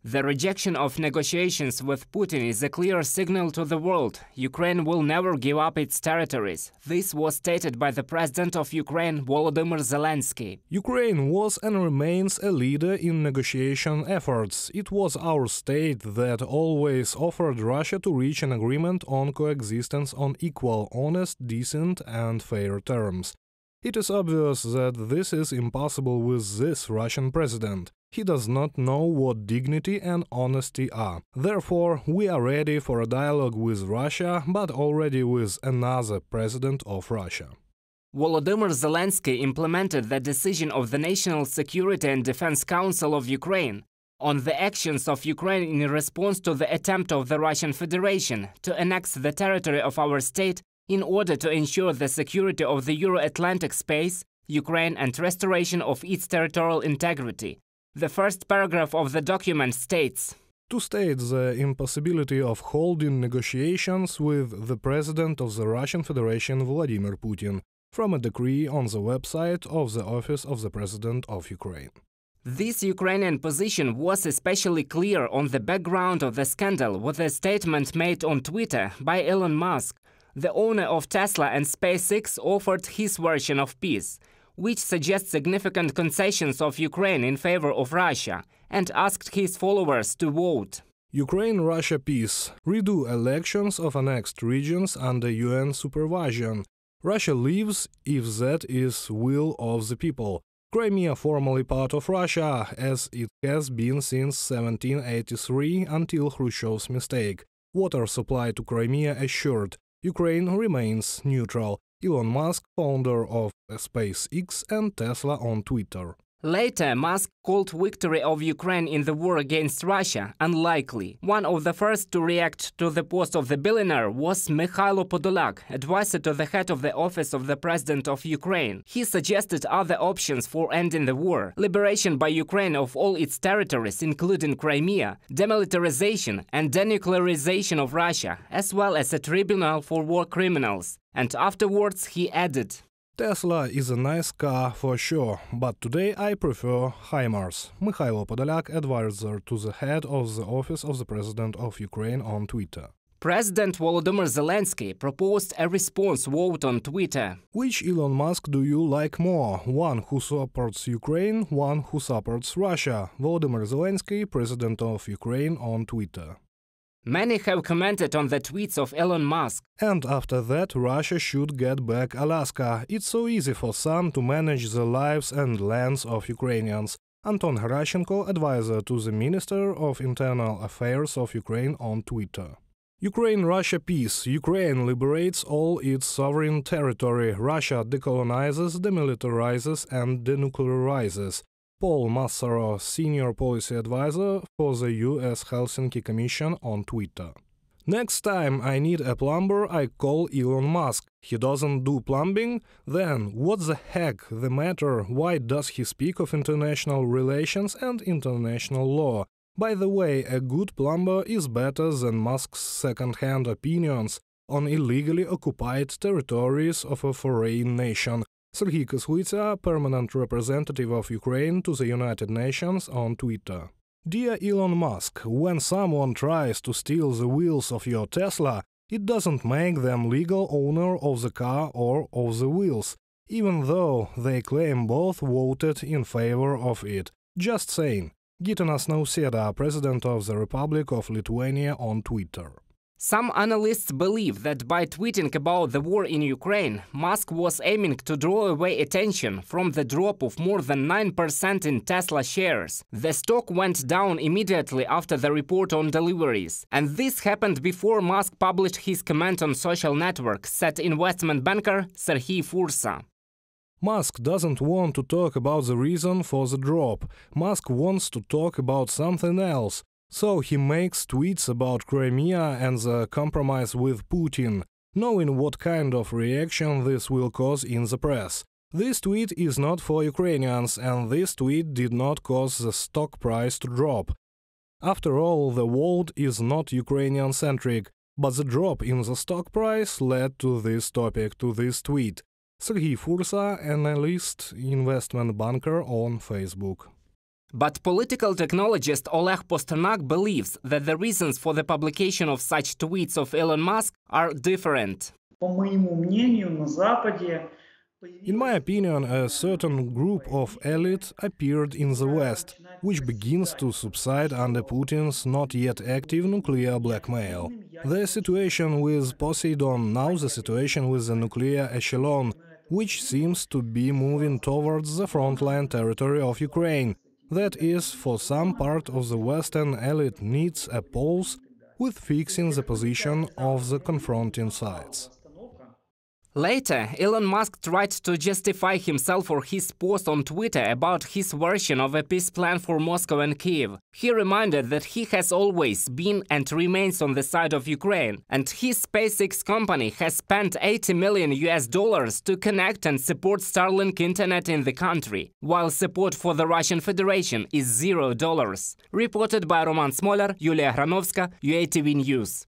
The rejection of negotiations with Putin is a clear signal to the world. Ukraine will never give up its territories. This was stated by the President of Ukraine, Volodymyr Zelenskyy. Ukraine was and remains a leader in negotiation efforts. It was our state that always offered Russia to reach an agreement on coexistence on equal, honest, decent and fair terms. It is obvious that this is impossible with this Russian president. He does not know what dignity and honesty are. Therefore, we are ready for a dialogue with Russia, but already with another president of Russia. Volodymyr Zelenskyy implemented the decision of the National Security and Defense Council of Ukraine on the actions of Ukraine in response to the attempt of the Russian Federation to annex the territory of our state in order to ensure the security of the Euro-Atlantic space, Ukraine, and restoration of its territorial integrity. The first paragraph of the document states: to state the impossibility of holding negotiations with the President of the Russian Federation Vladimir Putin, from a decree on the website of the Office of the President of Ukraine. This Ukrainian position was especially clear on the background of the scandal with a statement made on Twitter by Elon Musk. The owner of Tesla and SpaceX offered his version of peace, which suggests significant concessions of Ukraine in favor of Russia, and asked his followers to vote. Ukraine-Russia peace. Redo elections of annexed regions under UN supervision. Russia leaves if that is will of the people. Crimea formally part of Russia, as it has been since 1783 until Khrushchev's mistake. Water supply to Crimea assured. Ukraine remains neutral. Elon Musk, founder of SpaceX and Tesla, on Twitter. Later, Musk called victory of Ukraine in the war against Russia unlikely. One of the first to react to the post of the billionaire was Mikhailo Podolyak, advisor to the head of the Office of the President of Ukraine. He suggested other options for ending the war: liberation by Ukraine of all its territories, including Crimea, demilitarization and denuclearization of Russia, as well as a tribunal for war criminals. And afterwards he added: Tesla is a nice car for sure, but today I prefer HIMARS. Mikhailo Podolyak, advisor to the head of the Office of the President of Ukraine, on Twitter. President Volodymyr Zelenskyy proposed a response vote on Twitter. Which Elon Musk do you like more? One who supports Ukraine, one who supports Russia? Volodymyr Zelenskyy, President of Ukraine, on Twitter. Many have commented on the tweets of Elon Musk. And after that, Russia should get back Alaska. It's so easy for some to manage the lives and lands of Ukrainians. Anton Harashenko, advisor to the Minister of Internal Affairs of Ukraine, on Twitter. Ukraine-Russia peace. Ukraine liberates all its sovereign territory. Russia decolonizes, demilitarizes and denuclearizes. Paul Massaro, Senior Policy Advisor for the US Helsinki Commission, on Twitter. Next time I need a plumber, I call Elon Musk. He doesn't do plumbing? Then what the heck the matter? Why does he speak of international relations and international law? By the way, a good plumber is better than Musk's second-hand opinions on illegally occupied territories of a foreign nation. Serhiy Kyslytsya, permanent representative of Ukraine to the United Nations, on Twitter. Dear Elon Musk, when someone tries to steal the wheels of your Tesla, it doesn't make them legal owner of the car or of the wheels, even though they claim both voted in favor of it. Just saying. Gitanas Nausėda, President of the Republic of Lithuania, on Twitter. Some analysts believe that by tweeting about the war in Ukraine, Musk was aiming to draw away attention from the drop of more than 9% in Tesla shares. The stock went down immediately after the report on deliveries. And this happened before Musk published his comment on social network, said investment banker Serhiy Fursa. Musk doesn't want to talk about the reason for the drop. Musk wants to talk about something else. So he makes tweets about Crimea and the compromise with Putin, knowing what kind of reaction this will cause in the press. This tweet is not for Ukrainians, and this tweet did not cause the stock price to drop. After all, the world is not Ukrainian-centric, but the drop in the stock price led to this topic, to this tweet. Serhiy Fursa, analyst, investment banker, on Facebook. But political technologist Oleg Pasternak believes that the reasons for the publication of such tweets of Elon Musk are different. In my opinion, a certain group of elite appeared in the West, which begins to subside under Putin's not yet active nuclear blackmail. The situation with Poseidon, now the situation with the nuclear echelon, which seems to be moving towards the frontline territory of Ukraine. That is, for some part of the Western elite needs a pause with fixing the position of the confronting sides. Later, Elon Musk tried to justify himself for his post on Twitter about his version of a peace plan for Moscow and Kiev. He reminded that he has always been and remains on the side of Ukraine, and his SpaceX company has spent $80 million to connect and support Starlink internet in the country, while support for the Russian Federation is $0. Reported by Roman Smoler, Yulia Granovska, UATV News.